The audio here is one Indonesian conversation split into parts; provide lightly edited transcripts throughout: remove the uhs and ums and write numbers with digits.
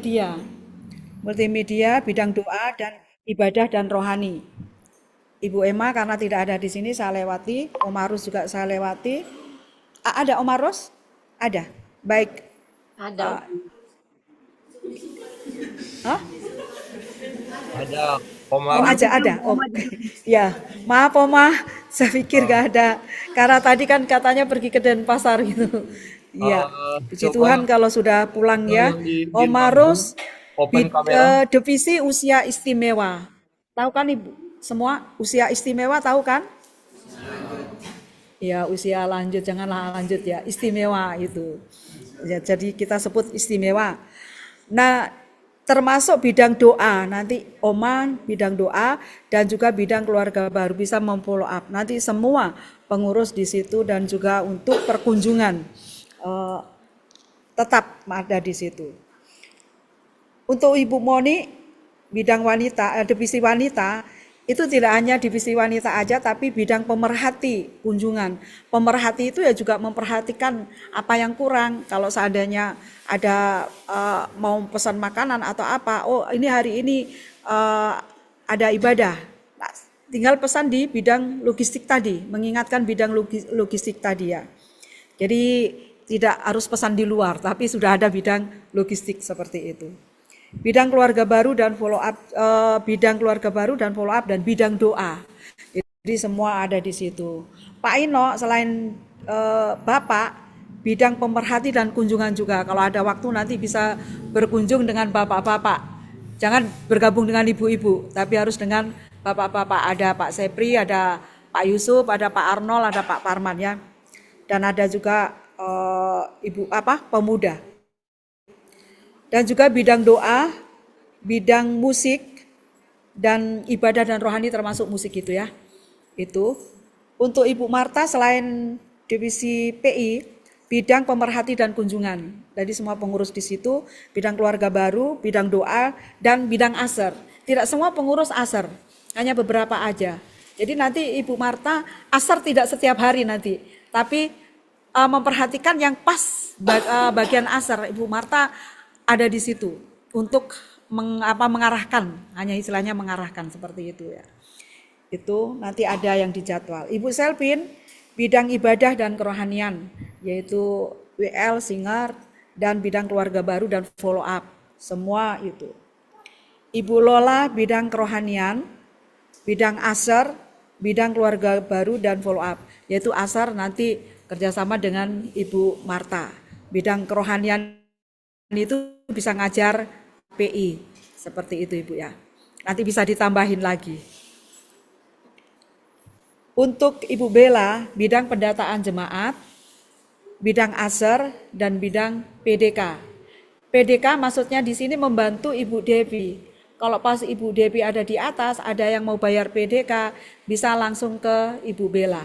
multimedia. Multimedia, bidang doa dan ibadah dan rohani. Ibu Emma karena tidak ada di sini saya lewati, Om Arus juga saya lewati. Ada Om Arus? Ada. Baik. Ada. Hah? Ada Oh, Komar. ada. Oh, ya. Maaf Oma, saya pikir gak ada. Karena tadi kan katanya pergi ke Denpasar gitu. Iya. Puji Coba Tuhan kalau sudah pulang ya. yang di Om lambung Marus, open kamera. divisi usia istimewa. Tahu kan Ibu? Semua usia istimewa tahu kan? Ya, usia lanjut, janganlah lanjut ya. Istimewa itu. Ya, jadi kita sebut istimewa. Nah, termasuk bidang doa, nanti Oman bidang doa dan juga bidang keluarga baru bisa memfollow up. Nanti semua pengurus di situ dan juga untuk perkunjungan tetap ada di situ. Untuk Ibu Moni bidang wanita, divisi wanita itu tidak hanya divisi wanita aja tapi bidang pemerhati kunjungan. Pemerhati itu ya juga memperhatikan apa yang kurang. Kalau seandainya ada mau pesan makanan atau apa, oh ini hari ini ada ibadah. Nah, tinggal pesan di bidang logistik tadi, mengingatkan bidang logistik tadi ya. Jadi tidak harus pesan di luar, tapi sudah ada bidang logistik seperti itu. Bidang keluarga baru dan follow up, bidang keluarga baru dan follow up dan bidang doa. Jadi semua ada di situ. Pak Ino selain Bapak, bidang pemerhati dan kunjungan juga. Kalau ada waktu nanti bisa berkunjung dengan bapak-bapak. Jangan bergabung dengan ibu-ibu, tapi harus dengan bapak-bapak. Ada Pak Sepri, ada Pak Yusuf, ada Pak Arnold, ada Pak Parman ya. Dan ada juga pemuda. Dan juga bidang doa, bidang musik, dan ibadah dan rohani termasuk musik itu ya. Itu. Untuk Ibu Marta selain divisi PI, bidang pemerhati dan kunjungan. Jadi semua pengurus di situ, bidang keluarga baru, bidang doa, dan bidang aser. Tidak semua pengurus aser, hanya beberapa aja. Jadi nanti Ibu Marta aser tidak setiap hari nanti, tapi memperhatikan yang pas bagian aser. Ibu Marta ada di situ untuk mengarahkan, hanya istilahnya mengarahkan seperti itu ya. Itu nanti ada yang dijadwal. Ibu Selvin bidang ibadah dan kerohanian yaitu WL, singer dan bidang keluarga baru dan follow up. Semua itu. Ibu Lola bidang kerohanian, bidang aser, bidang keluarga baru dan follow up. Yaitu aser nanti kerjasama dengan Ibu Marta. Bidang kerohanian itu bisa ngajar PI seperti itu Ibu ya. Nanti bisa ditambahin lagi. Untuk Ibu Bella bidang pendataan jemaat, bidang aser dan bidang PDK. PDK maksudnya di sini membantu Ibu Devi. Kalau pas Ibu Devi ada di atas, ada yang mau bayar PDK, bisa langsung ke Ibu Bella.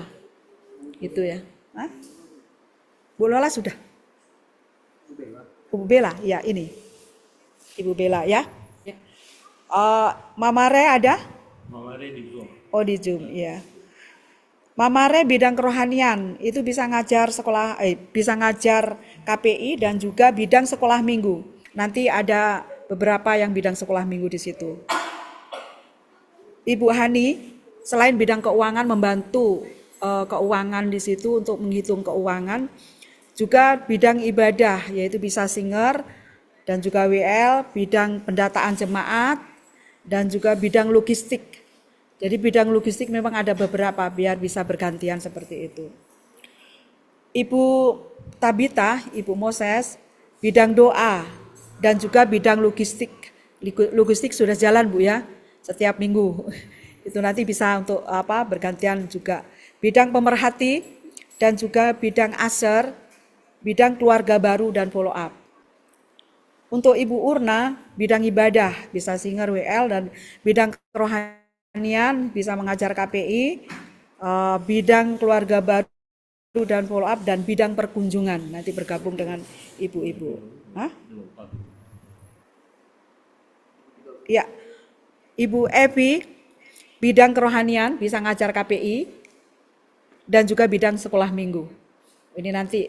Itu ya. Hah? Bu Lola sudah? Ibu Bella, ya ini. Ibu Bella ya. Mama Re ada? Mama Re di Zoom. Oh di Zoom, ya. Mama Re bidang kerohanian itu bisa ngajar sekolah, bisa ngajar KPI dan juga bidang sekolah minggu. Nanti ada beberapa yang bidang sekolah minggu di situ. Ibu Hani selain bidang keuangan membantu keuangan di situ untuk menghitung keuangan. Juga bidang ibadah yaitu bisa singer dan juga WL, bidang pendataan jemaat dan juga bidang logistik. Jadi bidang logistik memang ada beberapa biar bisa bergantian seperti itu. Ibu Tabita, Ibu Moses, bidang doa dan juga bidang logistik. Logistik sudah jalan Bu ya, setiap minggu. Itu nanti bisa untuk bergantian juga. Bidang pemerhati dan juga bidang aser, bidang keluarga baru dan follow up. Untuk Ibu Urna, bidang ibadah, bisa singer WL dan bidang kerohanian, bisa mengajar KPI, bidang keluarga baru dan follow up dan bidang perkunjungan, nanti bergabung dengan ibu-ibu. Hah? Ya, Ibu Evi, bidang kerohanian, bisa ngajar KPI dan juga bidang sekolah minggu. Ini nanti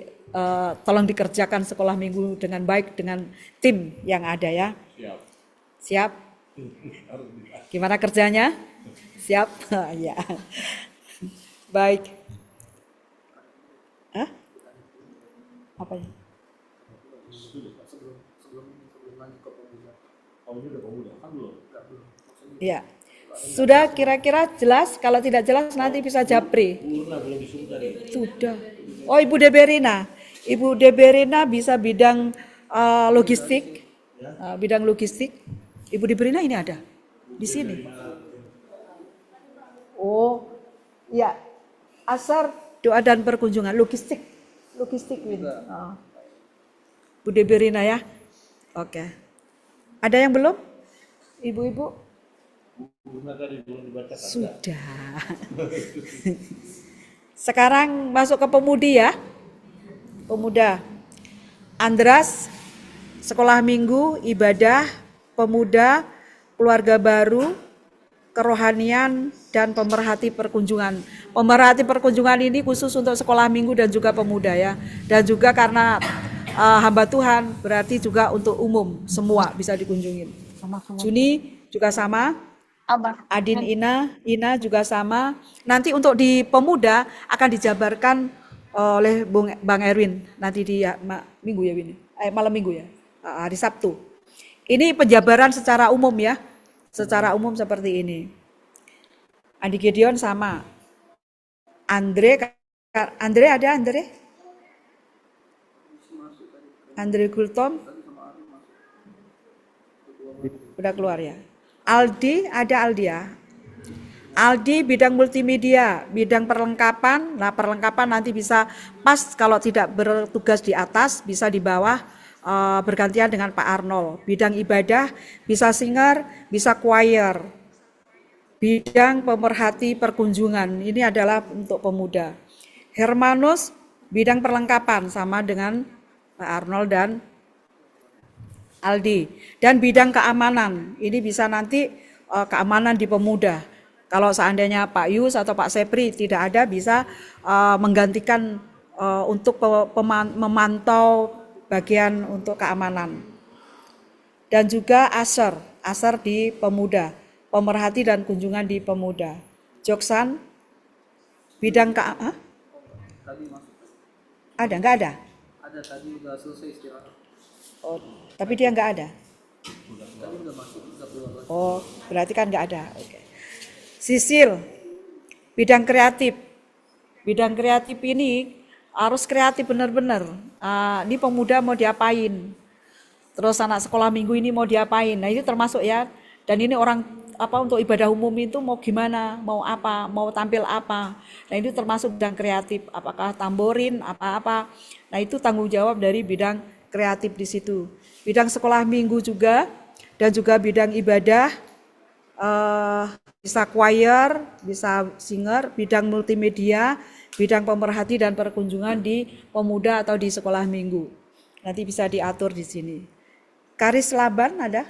tolong dikerjakan sekolah minggu dengan baik dengan tim yang ada ya. Siap. Siap? Gimana kerjanya? Siap? Ya. Baik. Hah? Apa ya? Ya. Sudah kira-kira jelas? Kalau tidak jelas nanti bisa japri. Sudah. Oh, Ibu Deberina. Ibu Deberina bisa bidang logistik. Bidang logistik. Ibu Deberina ini ada di sini. Oh, ya. Asar doa dan perkunjungan logistik. Logistik ini. Bu Deberina ya. Oke. Ada yang belum? Ibu-ibu? Sudah. Sekarang masuk ke pemudi ya. Pemuda. Andras, sekolah minggu, ibadah, pemuda, keluarga baru, kerohanian, dan pemerhati perkunjungan. Pemerhati perkunjungan ini khusus untuk sekolah minggu dan juga pemuda ya. Dan juga karena hamba Tuhan berarti juga untuk umum, semua bisa dikunjungin. Juni juga sama. Adin Ina juga sama. Nanti untuk di pemuda akan dijabarkan oleh Bang Erwin nanti di minggu ya Win. Malam minggu ya. Hari Sabtu. Ini penjabaran secara umum ya. Secara umum seperti ini. Andi Gideon sama. Andre ada Andre Gultom udah keluar ya. Aldi ada ya. Aldi bidang multimedia, bidang perlengkapan. Nah, perlengkapan nanti bisa pas kalau tidak bertugas di atas, bisa di bawah bergantian dengan Pak Arnold. Bidang ibadah bisa singer, bisa choir. Bidang pemerhati perkunjungan ini adalah untuk pemuda. Hermanus bidang perlengkapan sama dengan Pak Arnold dan Aldi. Dan bidang keamanan ini bisa nanti keamanan di pemuda. Kalau seandainya Pak Yus atau Pak Sepri tidak ada, bisa menggantikan untuk memantau bagian untuk keamanan. Dan juga Asar di pemuda, pemerhati dan kunjungan di pemuda. Joksan bidang keamanan. Ada nggak ada? Ada, tadi udah selesai istirahat. Oh, tapi dia nggak ada. Tadi udah masuk, udah keluar. Oh, berarti kan nggak ada. Oke. Sisil, bidang kreatif. Bidang kreatif ini harus kreatif benar-benar. Ini pemuda mau diapain? Terus anak sekolah minggu ini mau diapain? Nah, itu termasuk ya. Dan ini orang untuk ibadah umum itu mau gimana? Mau apa? Mau tampil apa? Nah, itu termasuk bidang kreatif. Apakah tamborin, apa-apa? Nah, itu tanggung jawab dari bidang kreatif di situ. Bidang sekolah minggu juga dan juga bidang ibadah, bisa choir, bisa singer, bidang multimedia, bidang pemerhati dan perkunjungan di pemuda atau di sekolah minggu. Nanti bisa diatur di sini. Karis Laban ada?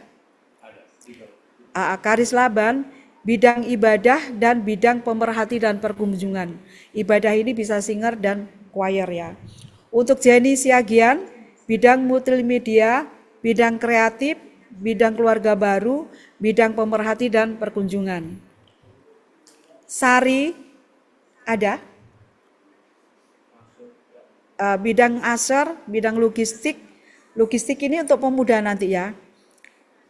Karis Laban, bidang ibadah dan bidang pemerhati dan perkunjungan. Ibadah ini bisa singer dan choir ya. Untuk Jenny Siagian, bidang multimedia, bidang kreatif, bidang keluarga baru, bidang pemerhati dan perkunjungan. Sari ada? Bidang Asar, bidang logistik. Logistik ini untuk pemuda nanti ya.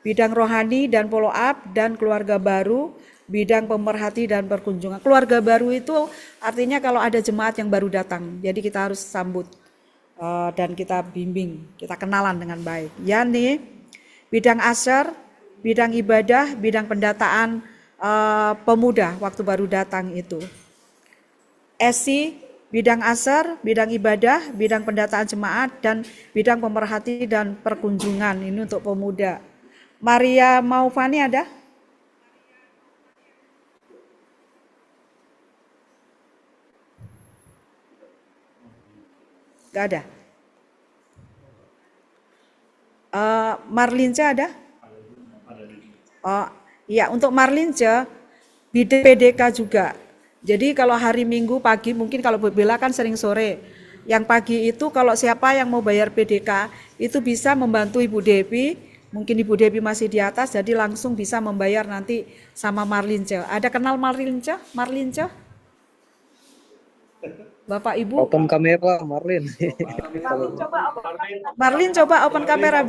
Bidang rohani dan follow up dan keluarga baru, bidang pemerhati dan perkunjungan. Keluarga baru itu artinya kalau ada jemaat yang baru datang, jadi kita harus sambut dan kita bimbing, kita kenalan dengan baik. Yani bidang Asar, bidang ibadah, bidang pendataan pemuda waktu baru datang itu. Esi, bidang Asar, bidang ibadah, bidang pendataan jemaat dan bidang pemerhati dan perkunjungan. Ini untuk pemuda. Maria Maufani ada? Gak ada. Marlince ada? Oh, iya, untuk Marlince bidang PDK juga. Jadi kalau hari Minggu pagi, mungkin kalau Bella kan sering sore. Yang pagi itu kalau siapa yang mau bayar PDK itu bisa membantu Ibu Devi. Mungkin Ibu Devi masih di atas, jadi langsung bisa membayar nanti sama Marlince. Ada kenal Marlince? Marlince? Bapak Ibu? Open kamera, Marlin. Marlin coba open kamera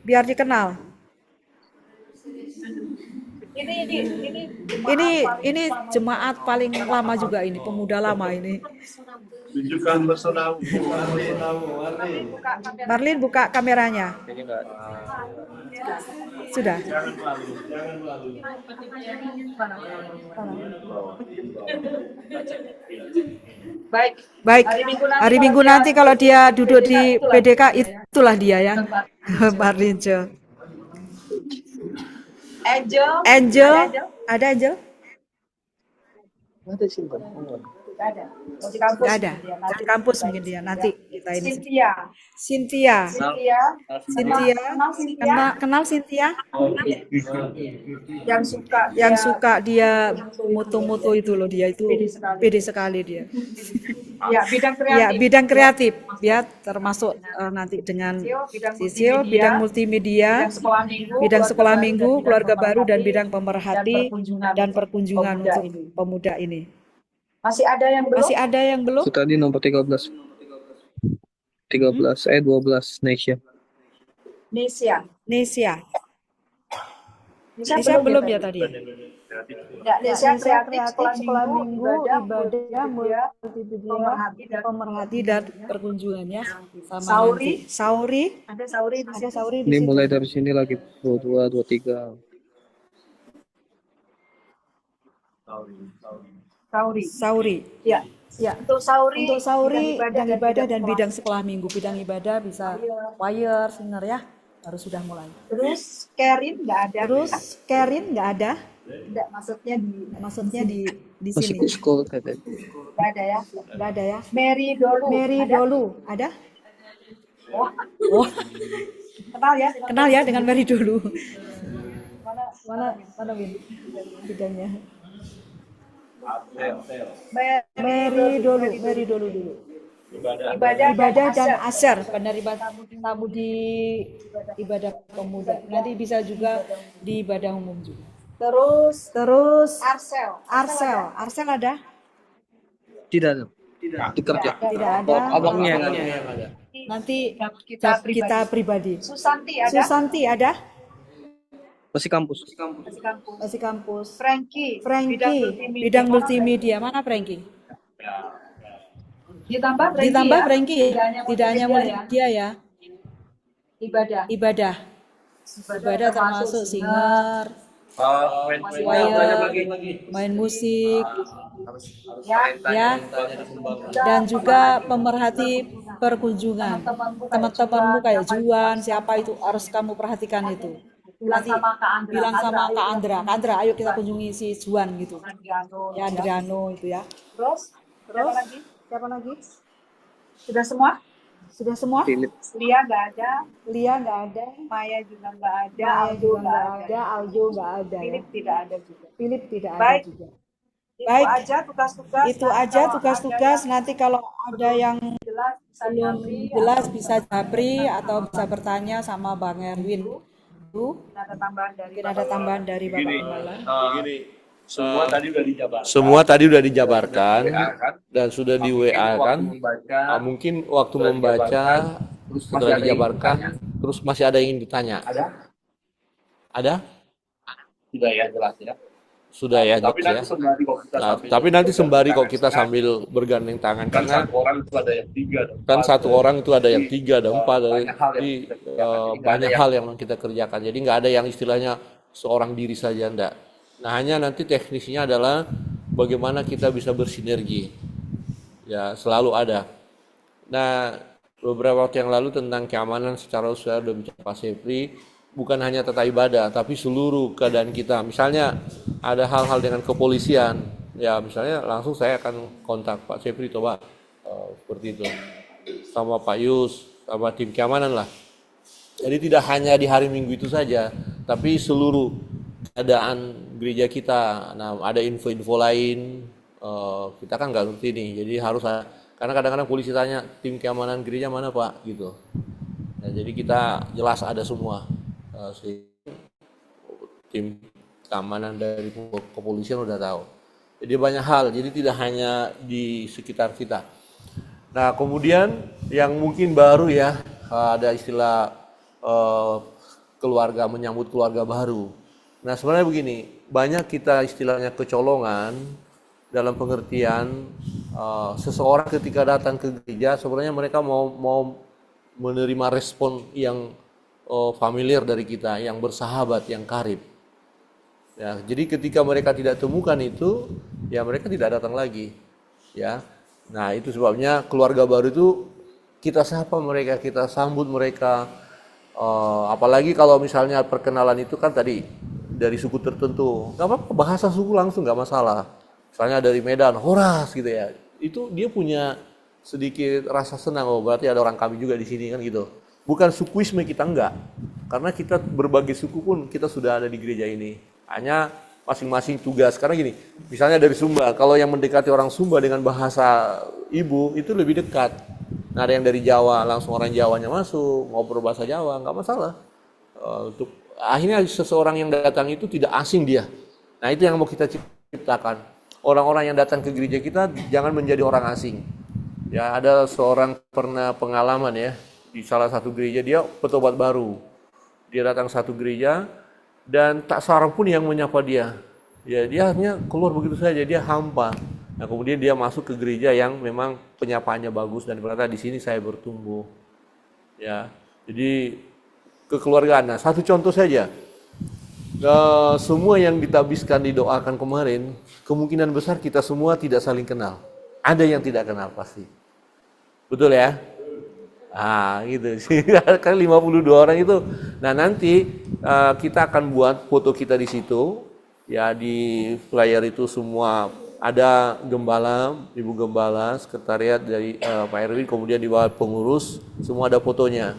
biar dikenal. Ini jemaat paling lama juga ini, pemuda lama ini. Tunjukkan personamu. Marlin buka kameranya. Sudah. Baik. Hari Minggu nanti kalau dia duduk di PDK itulah dia ya. Marlin Jo. Angel, ada Angel? Ada sih, Bang. Nggak ada. Di kampus mungkin dia. Nanti kita ini. Cynthia. Cynthia. Kenal Cynthia? Yang suka dia moto-moto itu loh, dia itu pede sekali dia. Ya, bidang kreatif. Ya, bidang kreatif. Ya, termasuk nanti dengan Sisil, bidang multimedia, bidang sekolah minggu, keluarga baru, dan bidang pemerhati dan perkunjungan untuk pemuda ini. Masih ada yang belum? Masih ada yang belum? Itu tadi nomor 13. 12 Nesia. Nesia. Nesia belum ya tadi? Ya, Nesia kreatif sekolah minggu, ibadah, multimedia, Pemerhati dan perkunjungannya sama Sauri. nanti. Sauri. Ada Sauri di Ada situ. Sauri di Ini situ. mulai dari sini lagi 22, 23. Sauri. Ya. Untuk Sauri, Untuk Sauri bidang bidang ibadah dan bidang sekolah minggu. Bidang ibadah bisa choir, singer ya. Harus sudah mulai. Terus Kerin nggak ada. Terus Kerin nggak ada. Enggak, Maksudnya di Masih sini. ke sekolah katanya. nggak ada ya. Nggak ada ya. Mary Dolu. Mary ada? Dolu ada? Oh, Oh, kenal ya? kenal ya dengan Mary Dolu. Mana? Mana Win? Bidangnya. Mary Mary Dolu dulu. Ibadah dan asyar, penerima tamu di ibadah pemuda. Nanti bisa juga di ibadah umum juga. Terus Arsel ada? Tidak ada. Dikerja. Tidak ada. Abangnya yang ada. Nanti kita pribadi. Susanti ada? Masih kampus. Masih kampus. Frankie. Bidang multimedia. Mana Frankie? Ditambah Frankie. Tidak hanya multimedia ya. Ibadah. Ibadah termasuk singer, main musik, ya, dan juga pemerhati perkunjungan. Teman-temanmu kayak Juan, siapa itu harus kamu perhatikan itu. Nanti bilang sama Kak Andra, Kak Andra, ayo kita kunjungi si Juan gitu. Ya, Andriano itu ya. Terus Siapa lagi? sudah semua? Sudah semua? Philip. Lia nggak ada, Lia nggak ada, Maya juga nggak ada, Maya Aldo juga nggak nggak ada, Aljo nggak ada. Ya. Philip tidak ada juga. Philip tidak ada Baik. juga. Itu Baik. aja tugas-tugas. Itu Nanti aja kalau tugas-tugas. ada Nanti kalau ada yang yang jelas bisa belum diambil, jelas bisa japri atau bisa bertanya sama Bang Erwin. ada tambahan dari Mungkin ada tambahan dari Bapak Gembala. Semua tadi udah dijabarkan dan sudah di WA kan. Mungkin waktu membaca setelah dijabarkan, terus masih ada yang ingin ditanya. Ada? Sudah ya, jelas ya. Sudah ya, Tapi jelas nanti ya. sembari kok kita Nah, tapi nanti sembari kok kita sambil bergandeng tangan kan karena satu orang itu ada yang 3 dan kan 4. satu orang itu ada yang 3 ada 4 Banyak hal yang jadi kita kerjakan. Jadi banyak nggak ada hal yang kita kerjakan. Jadi nggak ada yang istilahnya seorang diri saja enggak. Nah, hanya nanti teknisnya adalah bagaimana kita bisa bersinergi. Ya, selalu ada. Nah, beberapa waktu yang lalu tentang keamanan secara usaha udah bicara Pak Sepri, bukan hanya tata ibadah, tapi seluruh keadaan kita. Misalnya ada hal-hal dengan kepolisian, ya misalnya langsung saya akan kontak Pak Sepri, coba seperti itu. Sama Pak Yus, sama tim keamanan lah. Jadi tidak hanya di hari Minggu itu saja, tapi seluruh keadaan gereja kita. Nah, ada info-info lain, kita kan nggak ngerti nih, jadi harus Karena kadang-kadang polisi tanya, tim keamanan gereja mana Pak? Gitu. Nah, jadi kita jelas ada semua. Tim keamanan dari kepolisian udah tahu. Jadi banyak hal, jadi tidak hanya di sekitar kita. Nah, kemudian yang mungkin baru ya, ada istilah keluarga, menyambut keluarga baru. Nah, sebenarnya begini, banyak kita istilahnya kecolongan dalam pengertian seseorang ketika datang ke gereja, sebenarnya mereka mau menerima respon yang familiar dari kita, yang bersahabat, yang karib. Ya, jadi ketika mereka tidak temukan itu, ya mereka tidak datang lagi. Ya, nah itu sebabnya keluarga baru itu kita sapa mereka, kita sambut mereka. Apalagi kalau misalnya perkenalan itu kan tadi dari suku tertentu, nggak apa-apa, bahasa suku langsung nggak masalah. Misalnya dari Medan, Horas gitu ya, itu dia punya sedikit rasa senang, oh berarti ada orang kami juga di sini kan gitu. Bukan sukuisme kita enggak, karena kita berbagai suku pun kita sudah ada di gereja ini. Hanya masing-masing tugas. Karena gini, misalnya dari Sumba, kalau yang mendekati orang Sumba dengan bahasa ibu itu lebih dekat. Nah, ada yang dari Jawa, langsung orang Jawanya masuk, ngobrol bahasa Jawa, nggak masalah. Untuk akhirnya seseorang yang datang itu tidak asing dia. Nah, itu yang mau kita ciptakan. Orang-orang yang datang ke gereja kita jangan menjadi orang asing. Ya, ada seorang pernah pengalaman ya, di salah satu gereja dia petobat baru. Dia datang satu gereja dan tak seorang pun yang menyapa dia. Ya, dia hanya keluar begitu saja, dia hampa. Nah, kemudian dia masuk ke gereja yang memang penyapaannya bagus dan berkata di sini saya bertumbuh. Ya, jadi kekeluargaan. Nah, satu contoh saja. Semua yang ditabiskan didoakan kemarin, kemungkinan besar kita semua tidak saling kenal. Ada yang tidak kenal pasti. Betul ya? Gitu. Kan 52 orang itu. Nah, nanti kita akan buat foto kita di situ. Ya, di flyer itu semua ada gembala, ibu gembala, sekretariat dari Pak Erwin, kemudian di bawah pengurus, semua ada fotonya.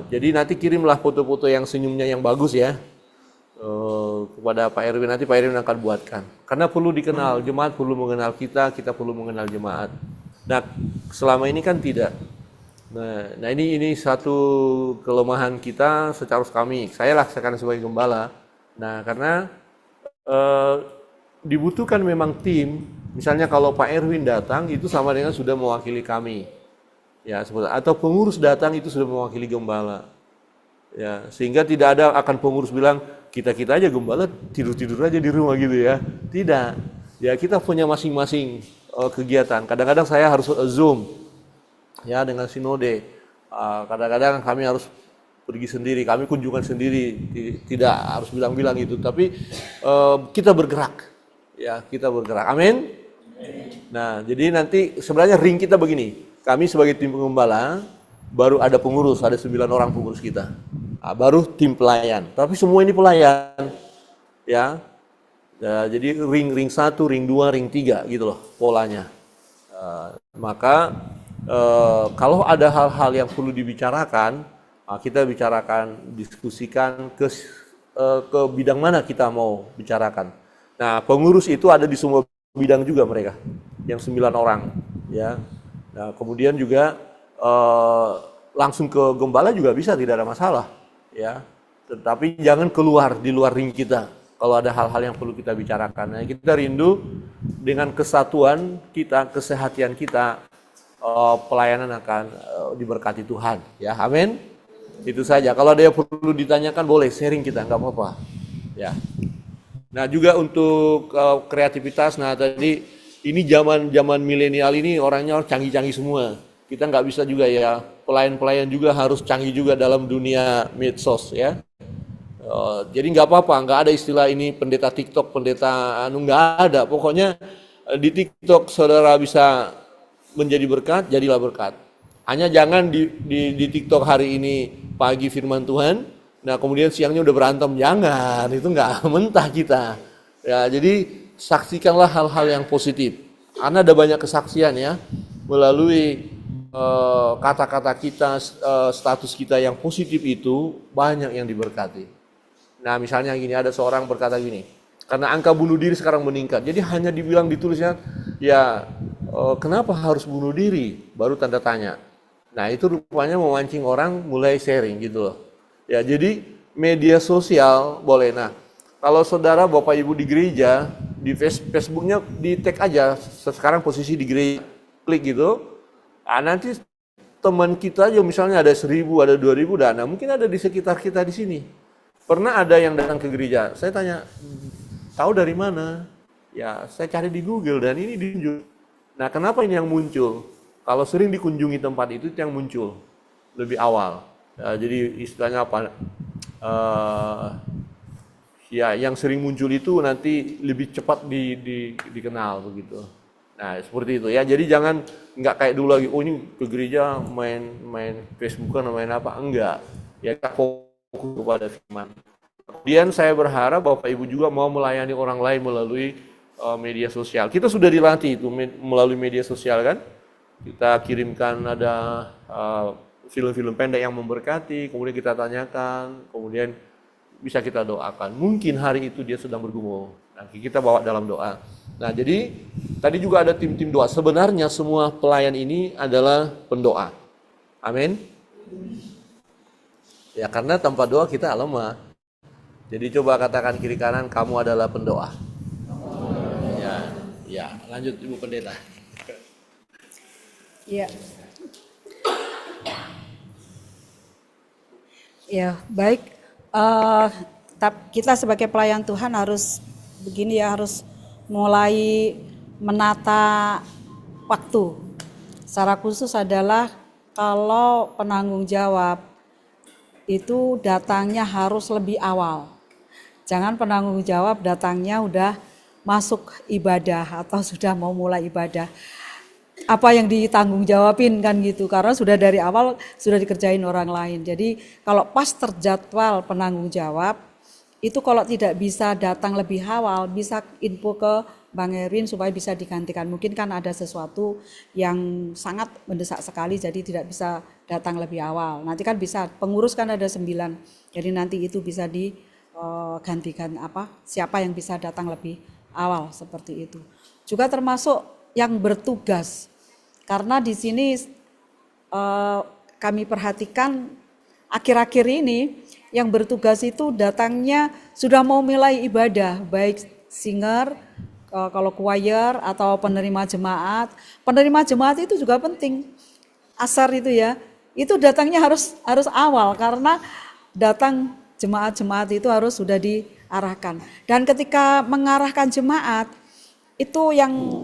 Jadi nanti kirimlah foto-foto yang senyumnya yang bagus ya. Kepada Pak Erwin, nanti Pak Erwin akan buatkan. Karena perlu dikenal, jemaat perlu mengenal kita, kita perlu mengenal jemaat. Nah, selama ini kan tidak. Nah ini satu kelemahan kita secara kami. Saya laksanakan sebagai gembala. Nah, karena dibutuhkan memang tim. Misalnya kalau Pak Erwin datang itu sama dengan sudah mewakili kami. Ya, atau pengurus datang itu sudah mewakili gembala. Ya, sehingga tidak ada akan pengurus bilang kita aja gembala tidur aja di rumah gitu ya. Tidak. Ya, kita punya masing-masing kegiatan. Kadang-kadang saya harus Zoom ya dengan sinode. Kadang-kadang kami harus pergi sendiri, kami kunjungan sendiri, tidak harus bilang-bilang itu, tapi kita bergerak. Ya, kita bergerak. Amin. Nah, jadi nanti sebenarnya ring kita begini. Kami sebagai tim pengembala baru ada pengurus, ada 9 orang pengurus kita. Baru tim pelayan, tapi semua ini pelayan, ya. Jadi ring 1, ring 2, ring 3 gitu loh polanya. Maka kalau ada hal-hal yang perlu dibicarakan, kita bicarakan, diskusikan ke bidang mana kita mau bicarakan. Nah, pengurus itu ada di semua bidang juga mereka, yang 9 orang, ya. Nah, kemudian juga langsung ke gembala juga bisa, tidak ada masalah. Ya, tetapi jangan keluar di luar ring kita kalau ada hal-hal yang perlu kita bicarakan. Nah, kita rindu dengan kesatuan kita, kesehatan kita, pelayanan akan diberkati Tuhan. Ya, amin. Itu saja. Kalau ada yang perlu ditanyakan boleh sharing kita, nggak apa-apa. Ya. Nah, juga untuk kreativitas. Nah, tadi ini zaman milenial ini orangnya canggih-canggih semua. Kita nggak bisa juga ya, pelayan-pelayan juga harus canggih juga dalam dunia medsos ya. Jadi nggak apa-apa, nggak ada istilah ini pendeta TikTok, pendeta nggak ada. Pokoknya di TikTok saudara bisa menjadi berkat, jadilah berkat. Hanya jangan di TikTok hari ini pagi firman Tuhan, nah kemudian siangnya udah berantem, jangan, itu nggak mentah kita. Ya, jadi saksikanlah hal-hal yang positif. Karena ada banyak kesaksian ya melalui kata-kata kita, status kita yang positif itu banyak yang diberkati. Nah, misalnya gini, ada seorang berkata gini, karena angka bunuh diri sekarang meningkat, jadi hanya dibilang ditulisnya ya kenapa harus bunuh diri? Baru tanda tanya. Nah itu rupanya memancing orang mulai sharing gitu loh. Ya jadi media sosial boleh. Nah kalau saudara bapak ibu di gereja, di Facebooknya di tag aja, sekarang posisi di gereja, klik gitu. Nah, nanti teman kita aja misalnya ada 1.000, ada 2.000, nah mungkin ada di sekitar kita di sini. Pernah ada yang datang ke gereja, saya tanya, tahu dari mana? Ya saya cari di Google dan ini ditunjuk. Nah kenapa ini yang muncul? Kalau sering dikunjungi tempat itu yang muncul lebih awal. Ya, jadi istilahnya apa? Ya yang sering muncul itu nanti lebih cepat dikenal begitu. Nah seperti itu ya. Jadi jangan nggak kayak dulu lagi. Oh ini ke gereja main Facebookan main apa? Enggak. Ya fokus kepada firman. Kemudian saya berharap Bapak Ibu juga mau melayani orang lain melalui media sosial. Kita sudah dilatih itu melalui media sosial kan. Kita kirimkan ada film-film pendek yang memberkati, kemudian kita tanyakan, kemudian bisa kita doakan. Mungkin hari itu dia sedang bergumul. Nanti kita bawa dalam doa. Nah, jadi tadi juga ada tim-tim doa. Sebenarnya semua pelayan ini adalah pendoa. Amin. Ya, karena tanpa doa kita lemah. Jadi coba katakan kiri kanan, kamu adalah pendoa. Ya, lanjut Ibu Pendeta. Ya. Ya, baik. Kita sebagai pelayan Tuhan harus begini ya, harus mulai menata waktu. Secara khusus adalah kalau penanggung jawab itu datangnya harus lebih awal. Jangan penanggung jawab datangnya udah masuk ibadah atau sudah mau mulai ibadah. Apa yang ditanggung jawabin kan gitu, karena sudah dari awal sudah dikerjain orang lain. Jadi kalau pas terjadwal penanggung jawab itu kalau tidak bisa datang lebih awal, bisa info ke Bang Erwin supaya bisa digantikan. Mungkin kan ada sesuatu yang sangat mendesak sekali jadi tidak bisa datang lebih awal. Nanti kan bisa, pengurus kan ada 9, jadi nanti itu bisa digantikan siapa yang bisa datang lebih awal seperti itu. Juga termasuk yang bertugas. Karena di sini kami perhatikan akhir-akhir ini yang bertugas itu datangnya sudah mau mulai ibadah, baik singer, kalau choir atau penerima jemaat. Penerima jemaat itu juga penting. Asar itu ya, itu datangnya harus awal karena datang jemaat-jemaat itu harus sudah diarahkan. Dan ketika mengarahkan jemaat itu yang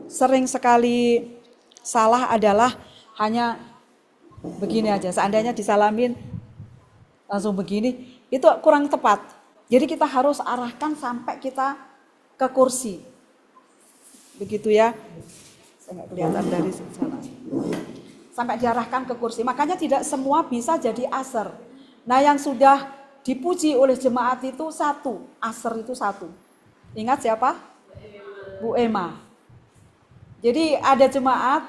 sering sekali salah adalah hanya begini aja. Seandainya disalamin langsung begini, itu kurang tepat. Jadi kita harus arahkan sampai kita ke kursi. Begitu ya. Saya nggak kelihatan dari sana. Sampai diarahkan ke kursi. Makanya tidak semua bisa jadi asar. Nah yang sudah dipuji oleh jemaat itu satu, asar itu satu. Ingat siapa? Bu Emma. Jadi ada jemaat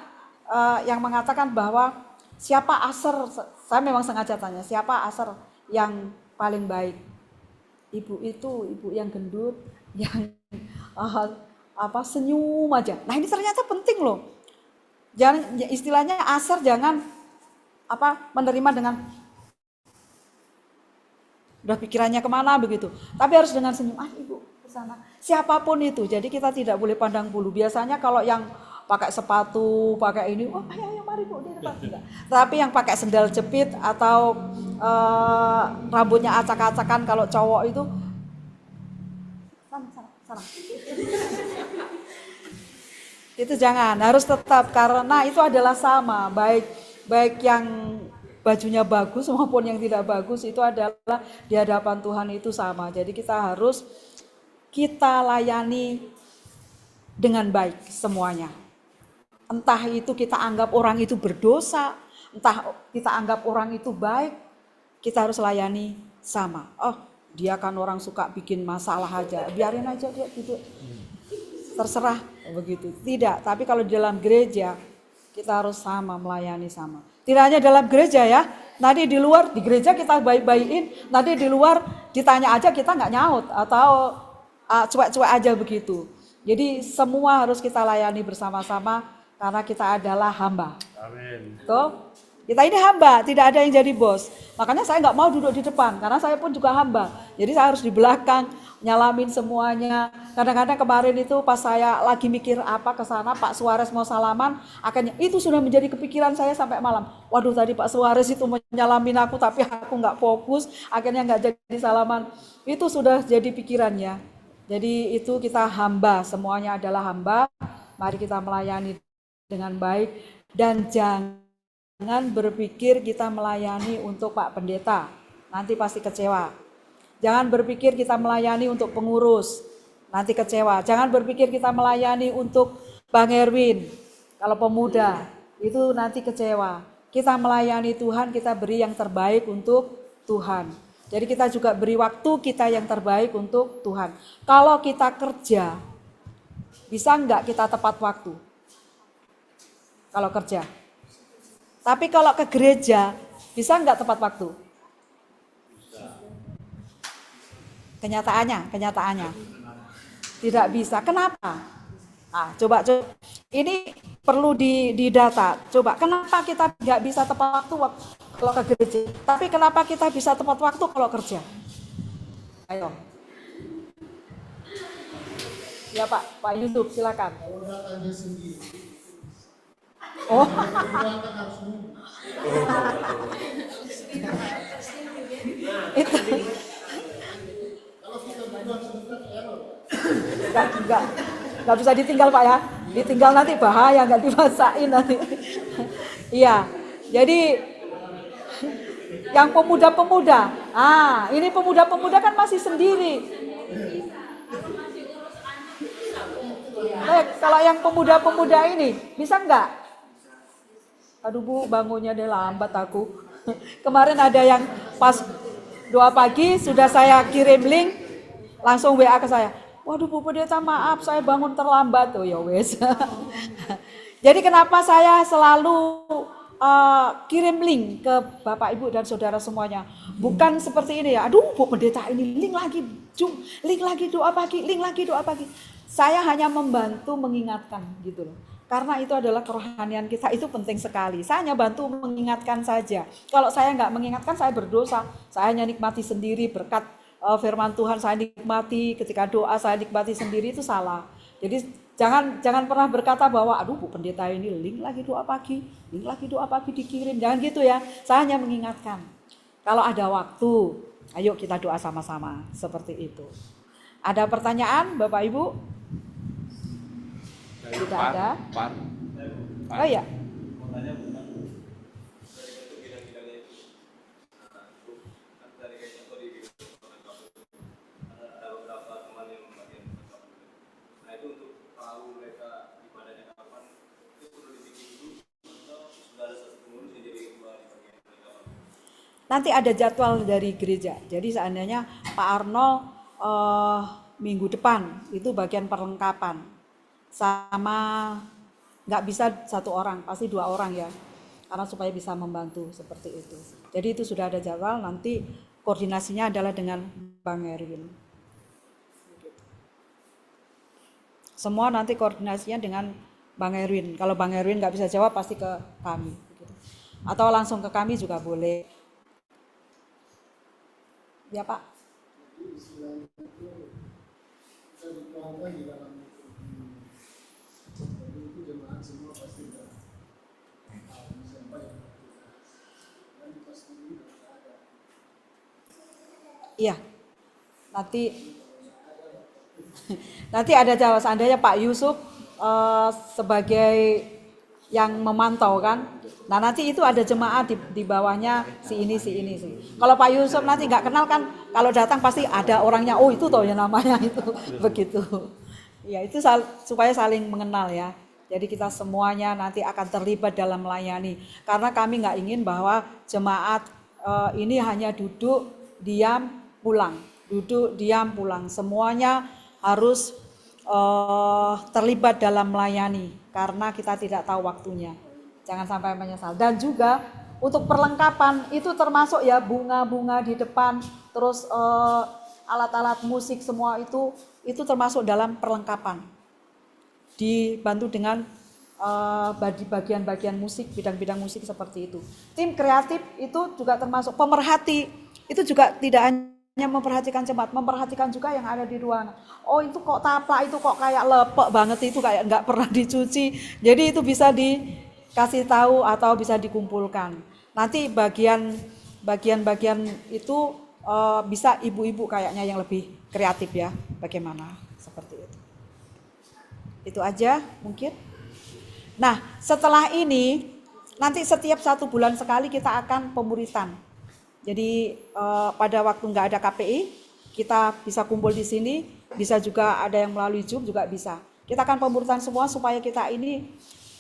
yang mengatakan bahwa siapa asar, saya memang sengaja tanya, siapa asar yang paling baik? Ibu itu, ibu yang gendut, yang senyum aja. Nah ini ternyata penting loh. Jangan istilahnya asar jangan menerima dengan udah pikirannya kemana begitu. Tapi harus dengan senyum, ibu ke sana. Siapapun itu. Jadi kita tidak boleh pandang bulu. Biasanya kalau yang pakai sepatu, pakai ini, ayo mari Bu di depan. Tapi yang pakai sendal jepit atau rambutnya acak-acakan kalau cowok itu sana. Itu jangan, harus tetap karena itu adalah sama, baik yang bajunya bagus maupun yang tidak bagus itu adalah di hadapan Tuhan itu sama. Jadi kita layani dengan baik semuanya. Entah itu kita anggap orang itu berdosa, entah kita anggap orang itu baik, kita harus layani sama. Dia kan orang suka bikin masalah aja, biarin aja dia gitu. Terserah begitu. Tidak, tapi kalau di dalam gereja kita harus sama, melayani sama. Tidak hanya dalam gereja ya, nanti di luar di gereja kita baik-baikin, nanti di luar ditanya aja kita nggak nyaut atau cuek-cuek aja begitu. Jadi semua harus kita layani bersama-sama karena kita adalah hamba. Amin. Tuh, kita ini hamba, tidak ada yang jadi bos. Makanya saya nggak mau duduk di depan, karena saya pun juga hamba. Jadi saya harus di belakang, nyalamin semuanya. Kadang-kadang kemarin itu pas saya lagi mikir apa ke sana, Pak Suarez mau salaman, akhirnya itu sudah menjadi kepikiran saya sampai malam. Waduh, tadi Pak Suarez itu menyalamin aku, tapi aku nggak fokus, akhirnya nggak jadi salaman. Itu sudah jadi pikirannya. Jadi itu kita hamba, semuanya adalah hamba. Mari kita melayani dengan baik dan jangan berpikir kita melayani untuk Pak Pendeta, nanti pasti kecewa. Jangan berpikir kita melayani untuk pengurus, nanti kecewa. Jangan berpikir kita melayani untuk Bang Erwin, kalau pemuda, itu nanti kecewa. Kita melayani Tuhan, kita beri yang terbaik untuk Tuhan. Jadi kita juga beri waktu kita yang terbaik untuk Tuhan. Kalau kita kerja, bisa enggak kita tepat waktu? Kalau kerja. Tapi kalau ke gereja, bisa enggak tepat waktu? Kenyataannya. Tidak bisa. Kenapa? Nah, coba. Ini perlu didata. Coba, kenapa kita nggak bisa tepat waktu kalau ke gereja? Tapi kenapa kita bisa tepat waktu kalau kerja? Ayo. Ya Pak Yusuf, silakan. Oh. Itu. Enggak bisa ditinggal Pak ya. Ditinggal nanti bahaya, enggak dimasakin nanti. Iya. Jadi yang pemuda-pemuda. Ini pemuda-pemuda kan masih sendiri. Kalau yang pemuda-pemuda ini bisa enggak? Aduh Bu, bangunnya deh lambat aku. Kemarin ada yang pas doa pagi sudah saya kirim link, langsung WA ke saya. Waduh Bu Pendeta, maaf saya bangun terlambat. Oh ya wes. Jadi kenapa saya selalu kirim link ke Bapak Ibu dan Saudara semuanya? Bukan seperti ini ya. Aduh Bu Pendeta ini link lagi doa pagi, link lagi doa pagi. Saya hanya membantu mengingatkan gitu loh. Karena itu adalah kerohanian kita, itu penting sekali. Saya hanya bantu mengingatkan saja. Kalau saya nggak mengingatkan, saya berdosa. Saya hanya nikmati sendiri berkat firman Tuhan, saya nikmati. Ketika doa saya nikmati sendiri, itu salah. Jadi jangan pernah berkata bahwa aduh Bu Pendeta ini link lagi doa pagi dikirim. Jangan gitu ya. Saya hanya mengingatkan. Kalau ada waktu, ayo kita doa sama-sama seperti itu. Ada pertanyaan Bapak Ibu? Tidak ada. Oh iya. Nanti ada jadwal dari gereja. Jadi seandainya Pak Arno minggu depan itu bagian perlengkapan. Sama nggak bisa satu orang, pasti 2 orang ya, karena supaya bisa membantu seperti itu. Jadi itu sudah ada jadwal, nanti koordinasinya adalah dengan Bang Erwin. Semua nanti koordinasinya dengan Bang Erwin. Kalau Bang Erwin nggak bisa jawab pasti ke kami, atau langsung ke kami juga boleh. Ya Pak. Iya, nanti ada jawab. Seandainya Pak Yusuf sebagai yang memantau kan, nah nanti itu ada jemaat di bawahnya si ini. Kalau Pak Yusuf nanti nggak kenal kan, kalau datang pasti ada orangnya. Oh itu toh ya namanya itu, begitu. Ya itu supaya saling mengenal ya. Jadi kita semuanya nanti akan terlibat dalam melayani. Karena kami nggak ingin bahwa jemaat ini hanya duduk diam pulang. Semuanya harus terlibat dalam melayani karena kita tidak tahu waktunya. Jangan sampai menyesal. Dan juga untuk perlengkapan itu termasuk ya bunga-bunga di depan, terus alat-alat musik semua itu termasuk dalam perlengkapan. dibantu dengan bagian-bagian musik, bidang-bidang musik seperti itu. Tim kreatif itu juga termasuk pemerhati, itu juga tidak hanya memperhatikan jemaat, memperhatikan juga yang ada di ruangan. Oh itu kok taplak, itu kok kayak lepek banget, itu kayak nggak pernah dicuci. Jadi itu bisa dikasih tahu atau bisa dikumpulkan. Nanti bagian-bagian itu bisa ibu-ibu kayaknya yang lebih kreatif ya, bagaimana seperti itu. Itu aja mungkin. Nah, setelah ini nanti setiap 1 bulan sekali kita akan pemuritan. Jadi pada waktu nggak ada KPI, kita bisa kumpul di sini, bisa juga ada yang melalui Zoom juga bisa. Kita akan pemuritan semua supaya kita ini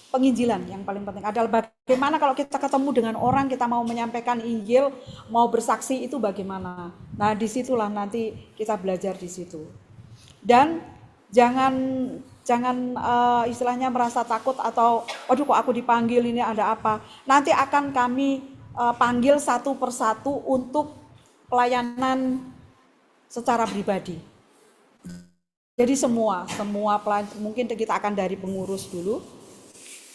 penginjilan yang paling penting adalah bagaimana kalau kita ketemu dengan orang, kita mau menyampaikan Injil, mau bersaksi itu bagaimana. Nah, disitulah nanti kita belajar di situ. Dan jangan istilahnya merasa takut atau aduh kok aku dipanggil ini ada apa. Nanti akan kami panggil satu persatu untuk pelayanan secara pribadi. Jadi semua mungkin kita akan dari pengurus dulu,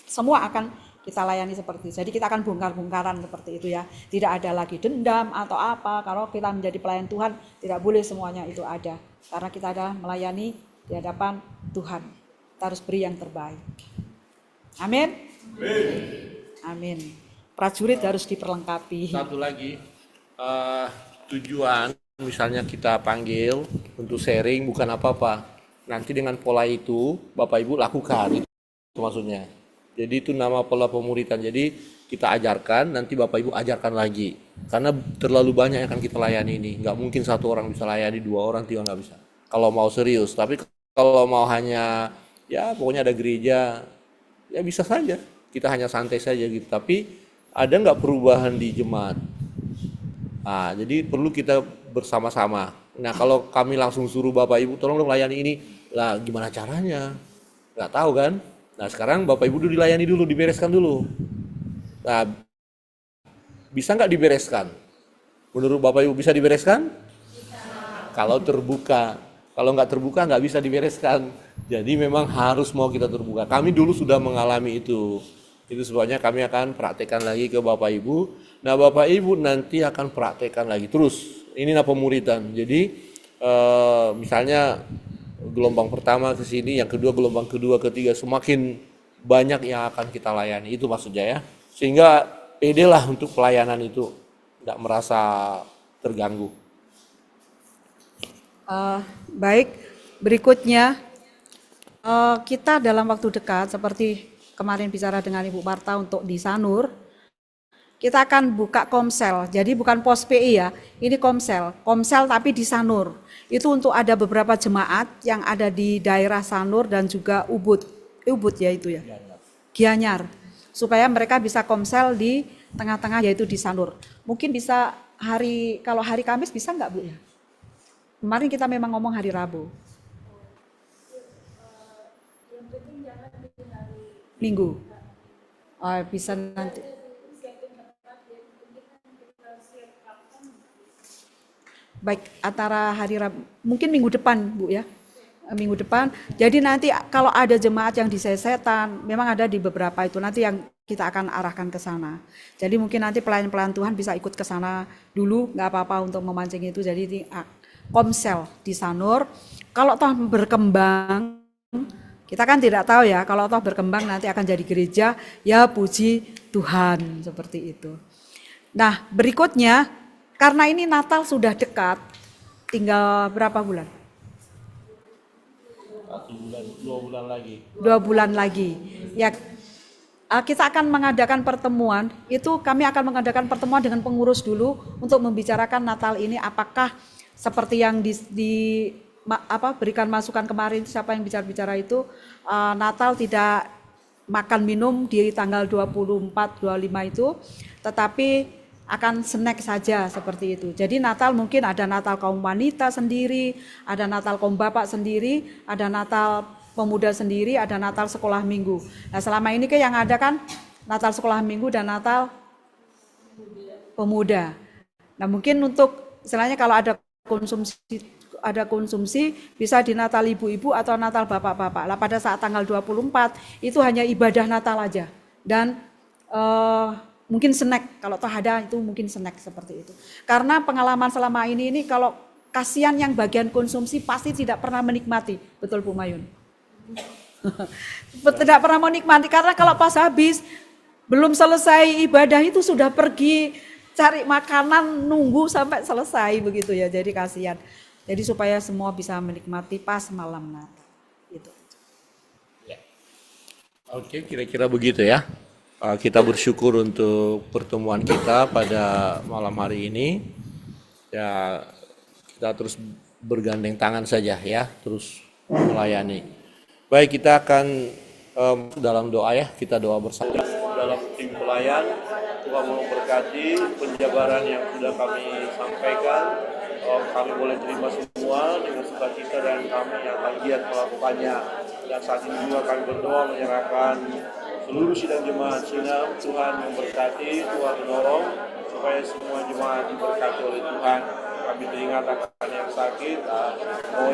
semua akan kita layani seperti itu. Jadi kita akan bongkar-bongkaran seperti itu ya. Tidak ada lagi dendam atau apa. Kalau kita menjadi pelayan Tuhan tidak boleh semuanya itu ada. Karena kita adalah melayani di hadapan Tuhan. Kita harus beri yang terbaik. Amin. Amin. Prajurit harus diperlengkapi. Satu lagi, tujuan misalnya kita panggil untuk sharing bukan apa-apa. Nanti dengan pola itu Bapak Ibu lakukan, itu maksudnya. Jadi itu nama pola pemuritan. Jadi kita ajarkan, nanti Bapak Ibu ajarkan lagi. Karena terlalu banyak yang akan kita layani ini. Nggak mungkin 1 orang bisa layani, 2 orang, 3 nggak bisa. Kalau mau serius, tapi kalau mau hanya ya pokoknya ada gereja, ya bisa saja. Kita hanya santai saja gitu. Tapi ada nggak perubahan di jemaat? Nah, jadi perlu kita bersama-sama. Nah, kalau kami langsung suruh Bapak Ibu tolong dong layani ini, lah gimana caranya? Nggak tahu kan? Nah, sekarang Bapak Ibu dulu dilayani dulu, dibereskan dulu. Nah, bisa nggak dibereskan? Menurut Bapak Ibu bisa dibereskan? Bisa. Kalau terbuka. Kalau nggak terbuka nggak bisa dibereskan. Jadi memang harus mau kita terbuka. Kami dulu sudah mengalami itu. Itu sebabnya kami akan praktekkan lagi ke Bapak Ibu. Nah Bapak Ibu nanti akan praktekkan lagi terus. Ini pemuritan. Jadi misalnya gelombang pertama ke sini, yang kedua, gelombang kedua, ketiga, semakin banyak yang akan kita layani. Itu maksudnya ya. Sehingga pedelah untuk pelayanan itu, tidak merasa terganggu. Baik, berikutnya kita dalam waktu dekat seperti kemarin bicara dengan Ibu Marta untuk di Sanur, kita akan buka komsel. Jadi bukan pos PI ya, ini komsel tapi di Sanur. Itu untuk ada beberapa jemaat yang ada di daerah Sanur dan juga Ubud ya itu ya, Gianyar, supaya mereka bisa komsel di tengah-tengah yaitu di Sanur. Mungkin bisa kalau hari Kamis bisa nggak Bu ya? Kemarin kita memang ngomong hari Rabu. Minggu. Oh, bisa nanti. Baik, antara hari Rabu, mungkin minggu depan Bu ya. Minggu depan. Jadi nanti kalau ada jemaat yang di Sesetan, memang ada di beberapa itu nanti yang kita akan arahkan ke sana. Jadi mungkin nanti pelayan-pelayan Tuhan bisa ikut ke sana dulu, nggak apa-apa untuk memancing itu. Jadi ini komsel di Sanur. Kalau toh berkembang, kita kan tidak tahu ya, kalau toh berkembang nanti akan jadi gereja, ya puji Tuhan, seperti itu. Nah berikutnya, karena ini Natal sudah dekat, tinggal berapa bulan? 1 bulan, 2 bulan lagi. 2 bulan lagi. Ya, kita akan mengadakan pertemuan, itu kami akan mengadakan pertemuan dengan pengurus dulu untuk membicarakan Natal ini apakah seperti yang berikan masukan kemarin, siapa yang bicara itu, Natal tidak makan minum di tanggal 24, 25 itu, tetapi akan snack saja seperti itu. Jadi Natal mungkin ada Natal kaum wanita sendiri, ada Natal kaum bapak sendiri, ada Natal pemuda sendiri, ada Natal sekolah minggu. Nah selama ini yang ada kan Natal sekolah minggu dan Natal pemuda. Nah mungkin untuk istilahnya kalau ada konsumsi ada konsumsi bisa di Natal ibu-ibu atau Natal bapak-bapak. Lah pada saat tanggal 24 itu hanya ibadah Natal aja. Dan mungkin snack, kalau toh ada itu mungkin snack seperti itu. Karena pengalaman selama ini kalau kasihan yang bagian konsumsi pasti tidak pernah menikmati. Betul Bu Mayun? Tidak pernah menikmati karena kalau pas habis belum selesai ibadah itu sudah pergi cari makanan nunggu sampai selesai begitu ya. Jadi kasihan. Jadi supaya semua bisa menikmati pas malam Natal. Gitu. Oke, kira-kira begitu ya. Kita bersyukur untuk pertemuan kita pada malam hari ini. Ya, kita terus bergandeng tangan saja ya, terus melayani. Baik, kita akan dalam doa ya, kita doa bersama. Dalam tim pelayan, Tuhan memberkati penjabaran yang sudah kami sampaikan. Kami boleh terima semua dengan sukacita dan kami yang akan giat melakukannya. Dan saat ini juga kami berdoa menyerahkan seluruh sidang jemaat Sinam. Tuhan memberkati, Tuhan menolong supaya semua jemaat diberkati oleh Tuhan. Kami teringat akan yang sakit,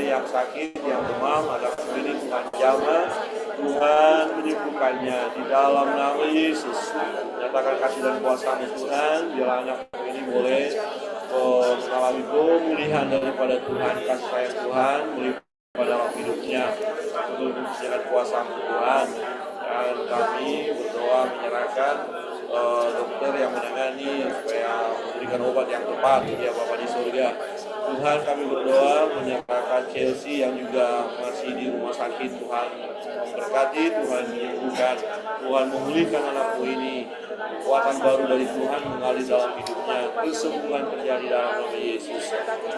yang sakit, yang demam, ada ini Tuhan jamah, Tuhan menyembuhkannya di dalam nama Yesus. Nyatakan kasih dan kuasa Tuhan, biarlah anak ini boleh mengalami pemulihan daripada Tuhan, kasih sayang Tuhan melimpah dalam hidupnya untuk menjaga kuasa Tuhan. Dan kami berdoa menyerahkan dokter yang menangani supaya memberikan obat yang tepat ya Bapa di surga. Tuhan kami berdoa menyerahkan Chelsea yang juga masih di rumah sakit. Tuhan memberkati, Tuhan menyembuhkan, Tuhan memulihkan anakku ini. Kekuatan baru dari Tuhan mengalir dalam hidupnya, kesembuhan terjadi dalam nama Yesus.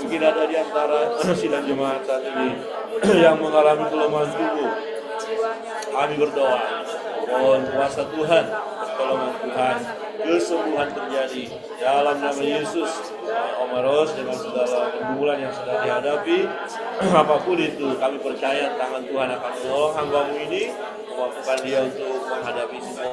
Mungkin ada di antara sidang jemaat saat ini yang mengalami kelemahan tubuh. Kami berdoa, mohon kuasa Tuhan, pertolongan Tuhan, kesembuhan terjadi dalam nama Yesus. Om Ros dengan segala pergumulan yang sedang dihadapi, apapun itu kami percaya tangan Tuhan akan menolong hamba-Mu ini, memampukan dia untuk menghadapi semua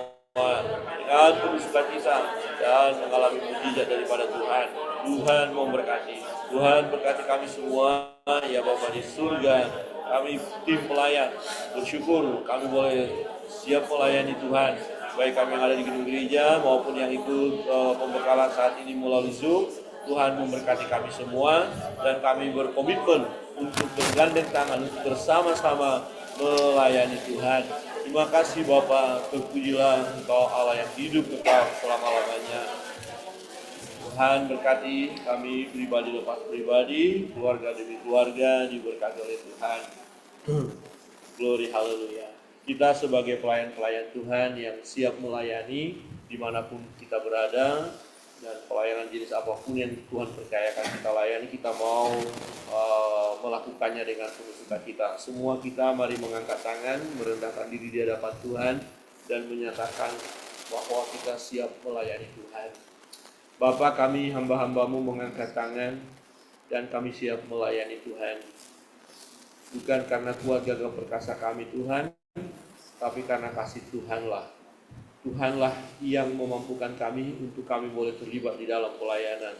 dengan penuh sukacita dan mengalami mujizat daripada Tuhan. Tuhan memberkati, Tuhan berkati kami semua ya Bapa di surga. Kami tim pelayan bersyukur kami boleh siap melayani Tuhan, baik kami yang ada di gedung gereja maupun yang ikut pembekalan saat ini melalui Zoom. Tuhan memberkati kami semua dan kami berkomitmen untuk bergandeng tangan untuk bersama-sama melayani Tuhan. Terima kasih Bapa, terpujilah Engkau Allah yang hidup kekal selama-lamanya. Tuhan berkati kami pribadi lepas pribadi, keluarga demi keluarga diberkati oleh Tuhan. Glory haleluya. Kita sebagai pelayan-pelayan Tuhan yang siap melayani dimanapun kita berada, dan pelayanan jenis apapun yang Tuhan percayakan kita layani, kita mau melakukannya dengan penuh sukacita. Semua kita mari mengangkat tangan, merendahkan diri di hadapan Tuhan dan menyatakan bahwa kita siap melayani Tuhan. Bapa, kami hamba-hamba-Mu mengangkat tangan dan kami siap melayani Tuhan. Bukan karena kuat gagah perkasa kami Tuhan, tapi karena kasih Tuhanlah. Tuhanlah yang memampukan kami untuk kami boleh terlibat di dalam pelayanan.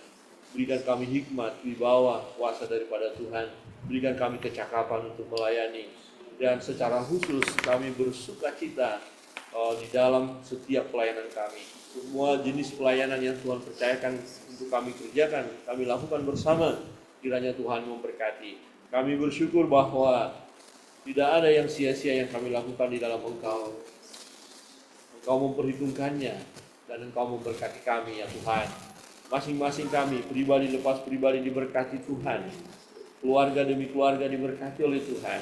Berikan kami hikmat, wibawa, kuasa daripada Tuhan. Berikan kami kecakapan untuk melayani. Dan secara khusus kami bersukacita di dalam setiap pelayanan kami. Semua jenis pelayanan yang Tuhan percayakan untuk kami kerjakan, kami lakukan bersama. Kiranya Tuhan memberkati. Kami bersyukur bahwa tidak ada yang sia-sia yang kami lakukan di dalam Engkau. Engkau memperhitungkannya dan Engkau memberkati kami ya Tuhan. Masing-masing kami, pribadi lepas pribadi diberkati Tuhan. Keluarga demi keluarga diberkati oleh Tuhan.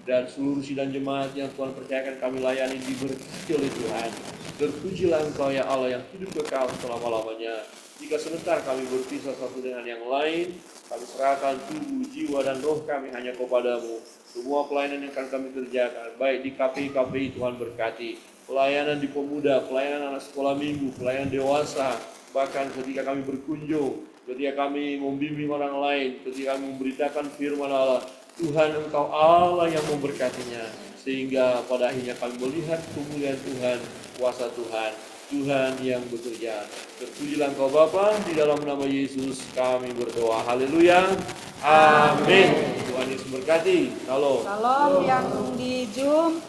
Dan seluruh sidang jemaat yang Tuhan percayakan kami layani diberkati oleh Tuhan. Terpujilah Engkau ya Allah yang hidup kekal selama-lamanya. Jika sebentar kami berpisah satu dengan yang lain, kami serahkan tubuh, jiwa, dan roh kami hanya kepada-Mu. Semua pelayanan yang akan kami kerjakan, baik di KPI Tuhan berkati. Pelayanan di pemuda, pelayanan anak sekolah minggu, pelayanan dewasa, bahkan ketika kami berkunjung, ketika kami membimbing orang lain, ketika kami memberitakan firman Allah, Tuhan Engkau Allah yang memberkatinya, sehingga pada akhirnya kami melihat kemuliaan Tuhan, kuasa Tuhan, Tuhan yang bekerja. Terpujilah Engkau Bapa, di dalam nama Yesus kami berdoa. Haleluya, Amin. Tuhan Yesus berkati. Halo. Salam yang di Zoom.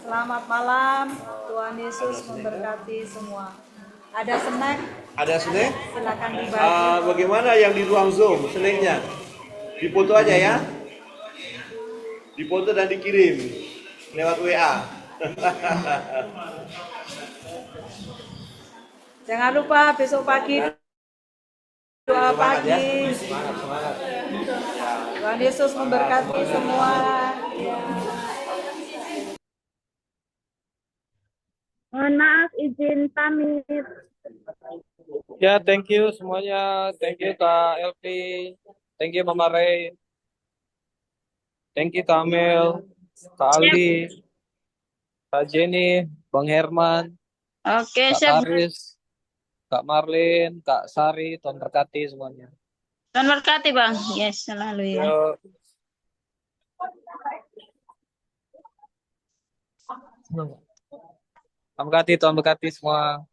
Selamat malam. Tuhan Yesus memberkati semua. Ada snack, Ada snack? silakan dibagi. Bagaimana yang di ruang Zoom snacknya? Dipoto aja ya. Dipoto dan dikirim lewat WA. Jangan lupa besok pagi doa pagi. Tuhan Yesus memberkati semua. Mohon maaf izin pamit. Ya, thank you semuanya. Thank you Kak Elvi. Thank you Mama Ray. Thank you Kak Amel, Kak Aldi, Kak Jenny, Bang Herman, Oke, Kak siap. Karis, Kak Marlin, Kak Sari, Tuhan berkati semuanya. Tuhan berkati, Bang. Yes, selalu ya. Yuk. Tuhan berkati semua.